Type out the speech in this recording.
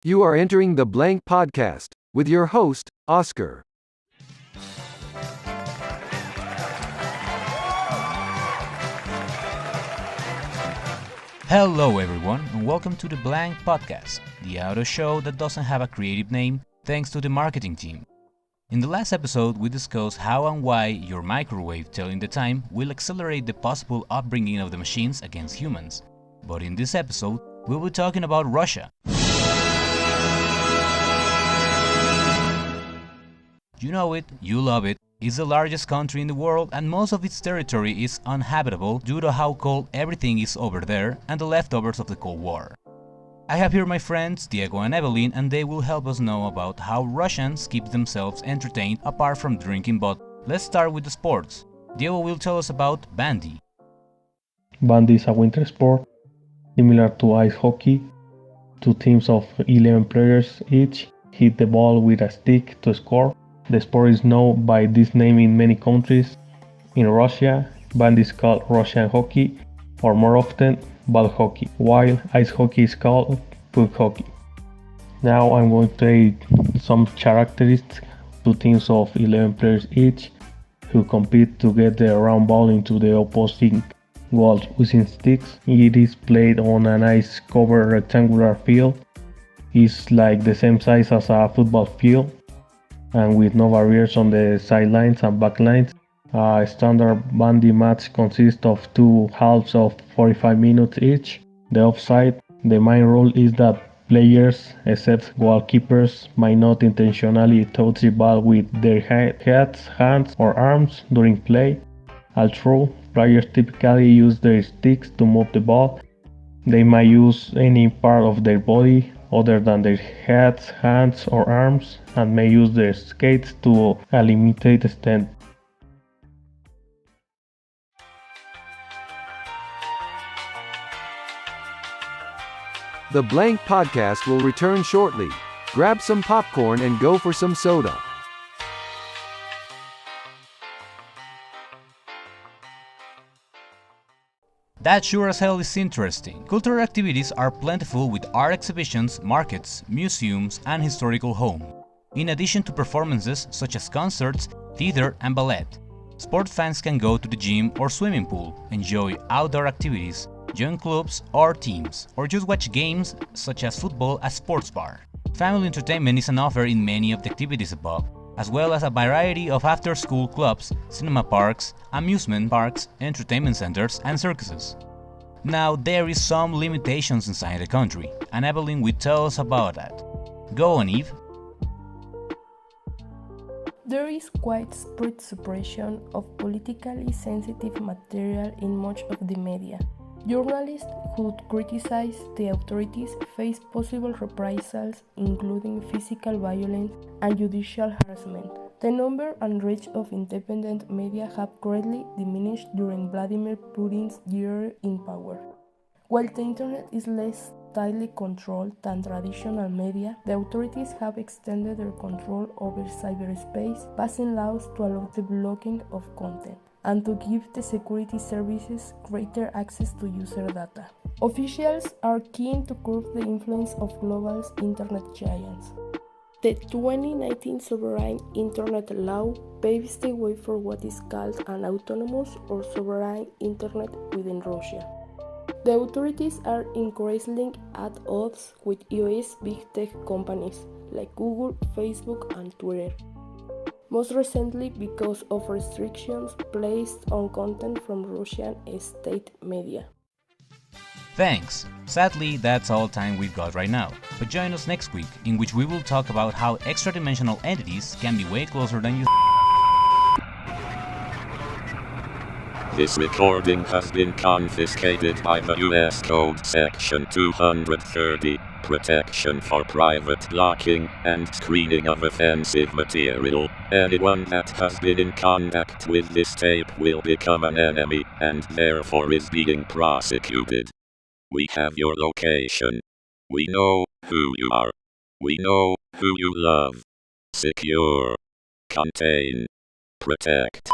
You are entering the Blank Podcast with your host, Oscar. Hello everyone and welcome to the Blank Podcast, the audio show that doesn't have a creative name thanks to the marketing team. In the last episode we discussed how and why your microwave telling the time will accelerate the possible upbringing of the machines against humans. But in this episode, we'll be talking about Russia. You know it, you love it. It's the largest country in the world and most of its territory is uninhabitable due to how cold everything is over there and the leftovers of the Cold War. I have here my friends Diego and Evelyn and they will help us know about how Russians keep themselves entertained apart from drinking, but let's start with the sports. Diego will tell us about bandy. Bandy is a winter sport similar to ice hockey. Two teams of 11 players each hit the ball with a stick to score. The sport is known by this name in many countries. In Russia, bandy is called Russian hockey, or more often, ball hockey, while ice hockey is called puck hockey. Now I'm going to take some characteristics. Two teams of 11 players each who compete to get the round ball into the opposing goal using sticks. It is played on an ice-covered rectangular field. It's like the same size as a football field, and with no barriers on the sidelines and backlines. A standard bandy match consists of two halves of 45 minutes each. The offside, the main rule is that players, except goalkeepers, might not intentionally touch the ball with their heads, hands or arms during play. Although players typically use their sticks to move the ball, they might use any part of their body other than their heads, hands or arms, and may use their skates to a limited extent. The Blank Podcast will return shortly. Grab some popcorn and go for some soda. That sure as hell is interesting. Cultural activities are plentiful with art exhibitions, markets, museums, and historical homes. In addition to performances such as concerts, theater, and ballet, sport fans can go to the gym or swimming pool, enjoy outdoor activities, join clubs or teams, or just watch games such as football at sports bar. Family entertainment is an offer in many of the activities above, as well as a variety of after-school clubs, cinema parks, amusement parks, entertainment centers, and circuses. Now, there is some limitations inside the country, and Evelyn will tell us about that. Go on, Eve. There is widespread suppression of politically sensitive material in much of the media. Journalists who criticize the authorities face possible reprisals, including physical violence and judicial harassment. The number and reach of independent media have greatly diminished during Vladimir Putin's year in power. While the internet is less tightly controlled than traditional media, the authorities have extended their control over cyberspace, passing laws to allow the blocking of content and to give the security services greater access to user data. Officials are keen to curb the influence of global internet giants. The 2019 Sovereign Internet Law paves the way for what is called an autonomous or sovereign internet within Russia. The authorities are increasingly at odds with US big tech companies like Google, Facebook, and Twitter. Most recently because of restrictions placed on content from Russian state media. Thanks! Sadly, that's all time we've got right now, but join us next week, in which we will talk about how extra-dimensional entities can be way closer than you This recording has been confiscated by the US Code Section 230, Protection for Private Blocking and Screening of Offensive Material. Anyone that has been in contact with this tape will become an enemy and therefore is being prosecuted. We have your location. We know who you are. We know who you love. Secure. Contain. Protect.